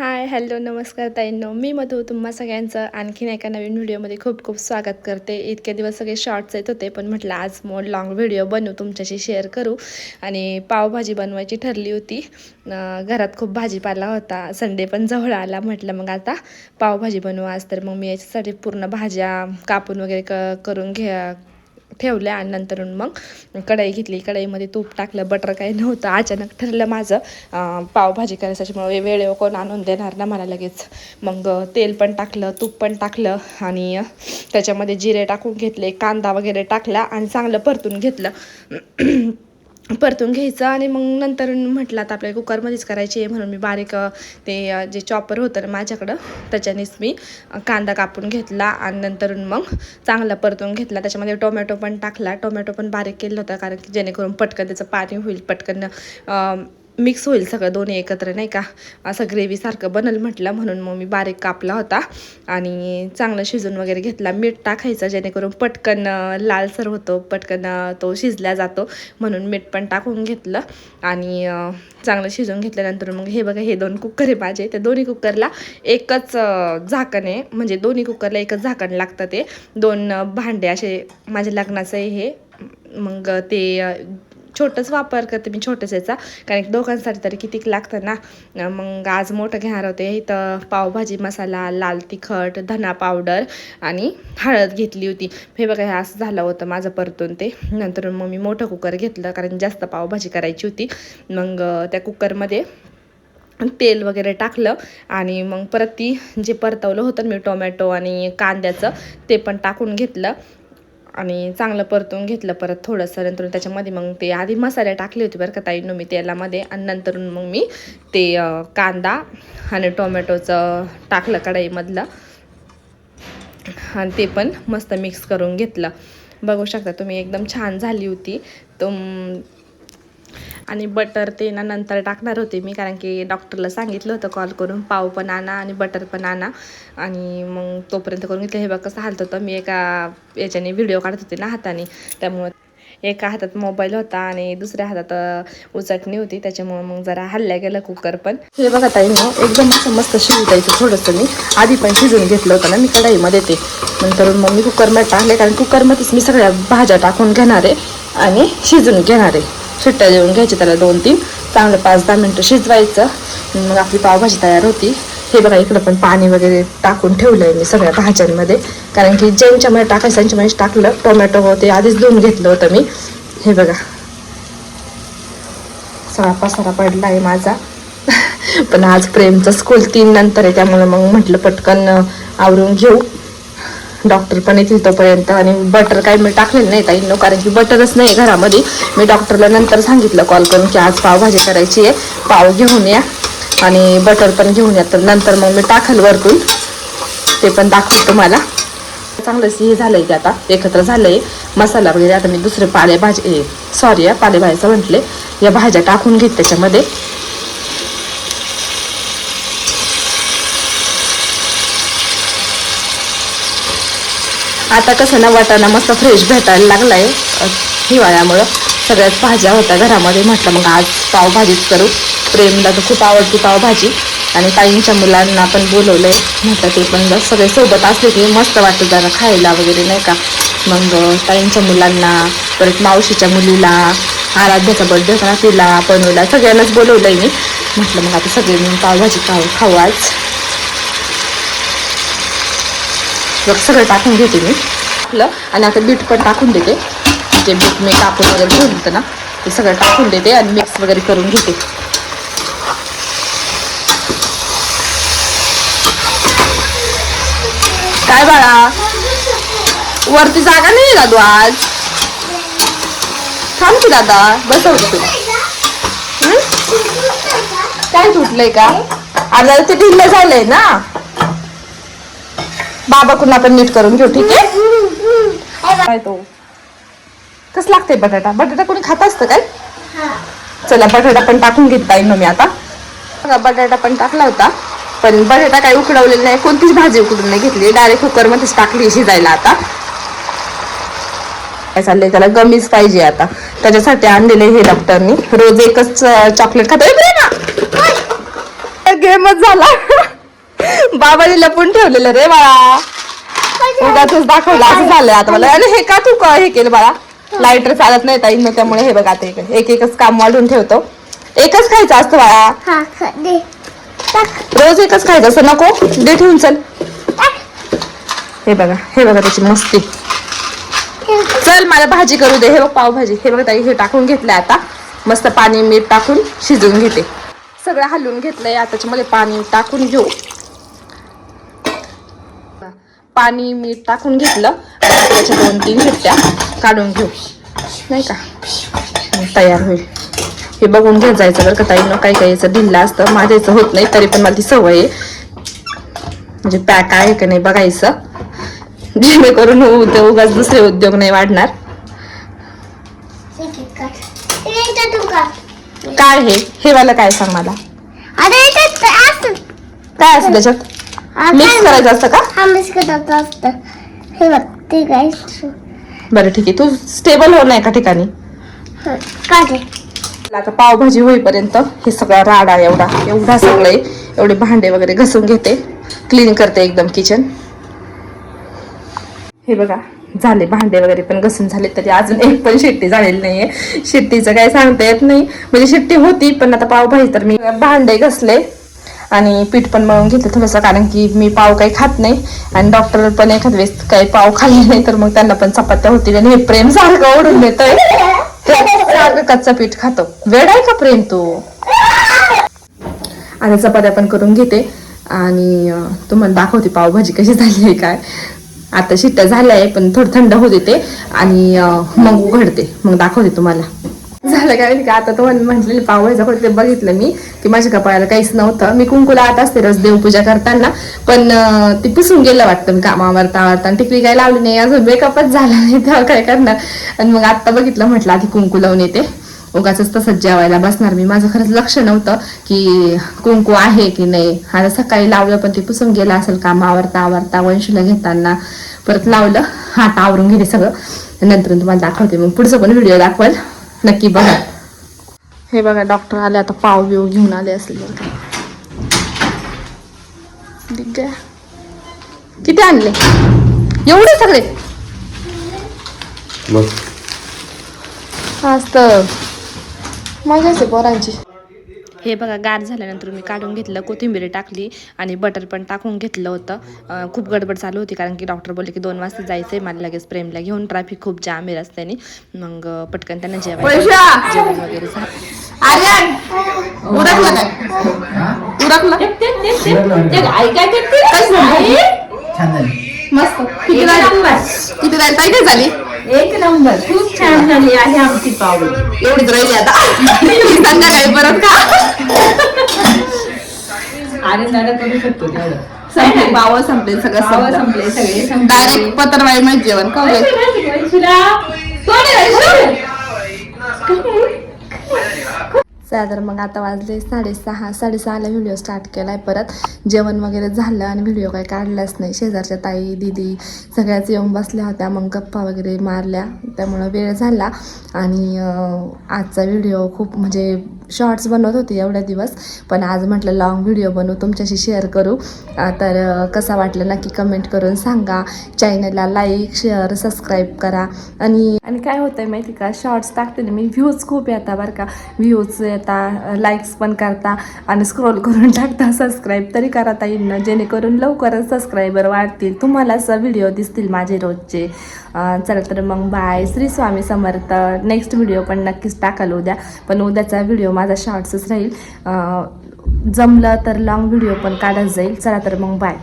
Hi hello नमस्कार ताईंनो, मी मधू तुम्हा सगळ्यांचं आणखीन एका नवीन व्हिडिओमध्ये खूप खूप स्वागत करते. इतके दिवस सगळे शॉर्ट्स येत होते, पण म्हटलं आज मोड लॉंग व्हिडिओ बनवू, तुमच्याशी शेअर करू. आणि पावभाजी बनवायची ठरली होती. घरात खूप भाजीपाला होता, संडे पण जवळ आला. म्हटलं मग आता पावभाजी बनवू आज. तर मग मी याच्यासाठी पूर्ण भाज्या कापून वगैरे करून ठेवल्या. आणि नंतर मग कढई घेतली, कढईमध्ये तूप टाकलं. बटर काही नव्हतं, अचानक ठरलं माझं पावभाजी करायसाठी. मग वेळेवर कोण आणून देणार ना मला लगेच. मग तेल पण टाकलं, तूप पण टाकलं आणि त्याच्यामध्ये जिरे टाकून घेतले, कांदा वगैरे टाकला आणि चांगलं परतून घेतलं. परतून घ्यायचं. आणि मग नंतर म्हटलं आता आपल्या कुकरमध्येच करायची आहे, म्हणून मी बारीक ते जे चॉपर होतं ना माझ्याकडं, त्याच्यानेच मी कांदा कापून घेतला आणि नंतर मग चांगला परतून घेतला. त्याच्यामध्ये टोमॅटो पण टाकला, टोमॅटो पण बारीक केलं होतं, कारण की जेणेकरून पटकन त्याचं पाणी होईल, पटकन मिक्स होईल सगळं दोन्ही एकत्र, नाही का, असं ग्रेव्हीसारखं बनल म्हटलं. म्हणून मग मी बारीक कापला होता आणि चांगलं शिजून वगैरे घेतला. मीठ टाकायचं जेणेकरून पटकन लालसर होतो, पटकन तो शिजला जातो, म्हणून मीठ पण टाकून घेतलं. आणि चांगलं शिजवून घेतल्यानंतर मग हे बघा, हे 2 कुकर आहे माझे. त्या दोन्ही कुकरला एकच झाकण आहे, म्हणजे दोन्ही कुकरला एकच झाकण लागतं. ते 2 भांडे असे माझ्या लग्नाचं आहे हे. मग ते छोटंच वापर करते मी, छोटंच याचा, कारण की दोघांसाठी तरी कितीक लागतं ना. मग आज मोठं घेणार होते. इथं पावभाजी मसाला, लाल तिखट, धना पावडर आणि हळद घेतली होती. हे बघा, हे असं झालं होतं माझं परतून ते. नंतर मग मी मोठं कुकर घेतलं, कारण जास्त पावभाजी करायची होती. मग त्या कुकरमध्ये तेल वगैरे टाकलं आणि मग परत ती जे परतवलं होतं मी टोमॅटो आणि कांद्याचं, ते पण टाकून घेतलं आणि चांगलं परतून घेतलं परत थोडंसं. नंतर त्याच्यामध्ये मग ते आधी मसाले टाकले होते बरं का ताईंनो मी तेलामध्ये, आणि नंतर मग मी ते कांदा आणि टोमॅटोचं टाकलं कढईमधलं आणि ते पण मस्त मिक्स करून घेतलं. बघू शकता तुम्ही, एकदम छान झाली होती. आणि बटर ते ना नंतर टाकणार होते मी, कारण की डॉक्टरला सांगितलं होतं कॉल करून, पाव पण आणा आणि बटर पण आणा. आणि मग तोपर्यंत करून घेतलं. हे बघा कसं हालत होतं, मी एका याच्याने व्हिडिओ काढत होते ना हाताने, त्यामुळं एका हातात मोबाईल होता आणि दुसऱ्या हातात उचटणी होती, त्याच्यामुळं मग जरा हल्ल्या गेलं कुकर पण. हे बघा ताईंनो, एकदम असं मस्त शिजू द्यायचं थोडंसं. मी आधी पण शिजून घेतलं होतं ना मी कढईमध्ये ते. नंतर मग मी कुकरमध्ये टाकले, कारण कुकरमध्येच मी सगळ्या भाज्या टाकून घेणार आहे आणि शिजून घेणार आहे. शिट्ट्या देऊन घ्यायची त्याला 2-3, चांगलं 5-10 मिनटं शिजवायचं. मग आपली पावभाजी तयार होती. हे बघा, इकडं पण पाणी वगैरे टाकून ठेवलं आहे मी सगळ्या भाज्यांमध्ये, कारण की ज्यांच्यामध्ये टाकायचं त्यांच्यामध्ये टाकलं. टोमॅटो होते आधीच धुवून घेतलं होतं मी. हे बघा, सगळा पसारा पडला आहे माझा. पण आज प्रेमचं स्कूल 3 नंतर आहे, त्यामुळे मग म्हटलं पटकन आवरून घेऊ, डॉक्टर पण येतील तोपर्यंत. आणि बटर काही मी टाकलेलं नाही ताईंनो, कारण की बटरच नाही घरामध्ये. मी डॉक्टरला नंतर सांगितलं कॉल करून की आज पावभाजी करायची आहे, पाव घेऊन या आणि बटर पण घेऊन या. तर नंतर मग मी टाकल वरतून, ते पण दाखवतो तुम्हाला. चांगलंच हे झालंय ते, आता एकत्र झालंय मसाला वगैरे. आता मी दुसरे पालेभाज्या म्हटले, या भाज्या टाकून घेत त्याच्यामध्ये. आता कसं ना, वाटाणा मस्त फ्रेश भेटायला लागलाय हिवाळ्यामुळं. सगळ्याच भाज्या होत्या घरामध्ये, म्हटलं मग आज पावभाजीच करू. प्रेमला तर खूप आवडती पावभाजी आणि ताईंच्या मुलांना पण बोलवलं आहे. म्हटलं ते पण सगळे सोबत असले की मस्त वाटतं जरा खायला वगैरे, नाही का. मग ताईंच्या मुलांना, परत मावशीच्या मुलीला, आराध्याचा बर्थडे होता ना, तिला, पनूला, सगळ्यांनाच बोलवलं आहे मी. म्हटलं मग आता सगळे मिळून पावभाजी खाऊ आज. सगळं टाकून घेते मी आपलं. आणि आता बीट पण टाकून देते, जे बीट मी कापून वगैरे ठेवलं होतं ना, ते सगळं टाकून देते आणि मिक्स वगैरे करून घेते. काय बाळा, वरती जागा नाही दादू आज, थांब की दादा, बसवते तुला. काय तुटलंय का? आता ते ढिल्लं झालंय ना, बाबाकडून आपण नीट करून घेऊ, ठीक आहे. काय तो कसं लागतंय बटाटा? बटाटा कोणी खात असतं काय? चला बटाटा पण टाकून घेत पाहिजे मी आता. बटाटा पण टाकला होता, पण बटाटा काही उकडवलेला नाही, कोणतीच भाजी उकडून नाही घेतली, डायरेक्ट कुकरमध्येच टाकली शिजायला. आता काय चाललंय, त्याला गमीच पाहिजे आता, त्याच्यासाठी आणलेले हे डॉक्टरनी. रोज एकच चॉकलेट खातो, गेमच झाला. बाबाने लपून ठेवलेलं रे बाळा, उगाचच दाखवलं असं झालंय आता मला. आणि हे का तू हे केलं बाळा, लाईटर चालत नाही ताई, त्यामुळे हे बघा आता एक एकच काम वाढून ठेवतो. एकच खायचं असतं बाळा, रोज एकच खायचं असं नको, दे ठेवून चल. हे बघा त्याची मस्ती. चल मला भाजी करू दे. हे बघ पावभाजी, हे बघा ताई हे टाकून घेतलंय आता, मस्त पाणी मीठ टाकून शिजवून घेते. सगळं हलवून घेतलंय आता, त्याच्यामध्ये पाणी टाकून घेऊ. पाणी मीठ टाकून घेतलं आता त्याच्या 2-3 शिट्ट्या काढून घेऊ नाही का, तयार होईल. हे बघून घेत जायचं बरं का ताईनं, काही याचं ढिल्ला असतं, माझ्याचं होत नाही तरी पण मला ती सवय आहे. म्हणजे पॅक आहे का नाही बघायचं, जेणेकरून उगाच दुसरे उद्योग नाही वाढणार. काय हे वाला काय सांग मला, काय असतं त्याच्यात? मिक्स करायचं असतं का? हा मिक्स करायचं असतं. हे बघ ते काय. बरं ठीक आहे, तू स्टेबल हो ना एका ठिकाणी. आता पावभाजी होईपर्यंत हे सगळा राडा एवढा सगळे एवढे भांडे वगैरे घसून घेते, क्लीन करते एकदम किचन. हे बघा झाले भांडे वगैरे पण घसून झाले, तरी अजून एक पण शिट्टी झालेली नाहीये. शिट्टीचं काही सांगता येत नाही, म्हणजे शिट्टी होती पण आता पावभाजी तर मी भांडे घसले आणि पीठ पण मळून घेतलं थोडंसं, कारण की मी पाव काही खात नाही आणि डॉक्टर पण एखाद वेळेस काही पाव खाल्ले नाही तर मग त्यांना पण चपात्या होतील. आणि हे प्रेम सारखं ओढून देतोय, सारखं कच्चं पीठ खातो. वेड आहे का प्रेम तू? आणि चपात्या पण करून घेते आणि तुम्हाला दाखवते पावभाजी कशी झाली आहे काय. आता शिट्ट्या झाल्या आहे पण थोडं थंड होऊ देते आणि मग उघडते, मग दाखवते तुम्हाला. झालं काय का आता तुम्हाला म्हटलेलं पावभाजीचं फक्त बघितलं मी की माझ्या कपाळाला काहीच नव्हतं. मी कुंकूला आत असते रोज देवपूजा करताना, पण ती पुसून गेलं वाटतं मी कामावरता आणि टिकली काही लावली नाही, अजून मेकअपच झाला नाही, तेव्हा काय करणार. आणि मग आत्ता बघितलं, म्हटलं आधी कुंकू लावून येते, उगाच तसंच जेवायला बसणार मी. माझं खरंच लक्ष नव्हतं की कुंकू आहे की नाही. आता सकाळी लावलं पण ते पुसून गेलं असेल कामावरता वंशूला घेताना, परत लावलं. आता आवरून गेले सगळं, नंतर तुम्हाला दाखवते, मग पुढचं पण व्हिडिओ दाखवाल, नक्की बघा. हे बघा डॉक्टर आले आता, पाव बिव घेऊन आले असले. किती आणले एवढे सगळे? मस्त मजाच आहे पोरांची. हे बघा गार झाल्यानंतर मी काढून घेतलं, कोथिंबीर टाकली आणि बटर पण टाकून घेतलं होतं. खूप गडबड चालू होती कारण की डॉक्टर बोलले की 2 वाजता जायचं आहे मला लगेच प्रेमला घेऊन, ट्रॅफिक खूप जाम आहे रस्त्याने. मग पटकन त्यांना जेवण वगैरे झालं. मस्त. किती राहिली काय झाली? 1 नंबर, खूप छान झाली आहे आमची पाव. एवढीच राहिली आता, संध्याकाळी परत का आणि दादा करू शकतो तेवढं. संपले पाव, संपले सगळं संपले सगळे, डायरेक्ट पत्रवाळी मध्ये जेवण का. तर मग आता वाजले 6:30ला व्हिडिओ स्टार्ट केलाय. परत जेवण वगैरे झालं आणि व्हिडिओ काही काढलाच नाही. शेजारच्या ताई दीदी सगळ्याच येऊन बसल्या होत्या, मग गप्पा वगैरे मारल्या, त्यामुळं वेळ झाला. आणि आजचा व्हिडिओ खूप म्हणजे शॉर्ट्स बनवत होते एवढ्या दिवस, पण आज म्हटलं लॉंग व्हिडिओ बनवू, तुमच्याशी शेअर करू. तर कसा वाटलं नक्की कमेंट करून सांगा. चॅनलला लाईक शेअर सबस्क्राईब करा. आणि काय होतंय माहिती का, शॉर्ट्स टाकते ना मी, व्ह्यूज खूप येतात बरं का, व्ह्यूज येता, लाईक्स पण करता आणि स्क्रोल करून टाकता. सबस्क्राईब तरी करा ताईंना, जेणेकरून लवकरच सबस्क्रायबर वाढतील, तुम्हाला असं व्हिडिओ दिसतील माझे रोजचे. चला तर मग bye, Shri Swami Samarth. Next video पण नक्कीच टाकाल उद्या, पण उद्याचा व्हिडिओ माझा शॉर्ट्सच राहील. जमलं तर लॉंग व्हिडिओ पण काढत जाईल. चला तर मग बाय.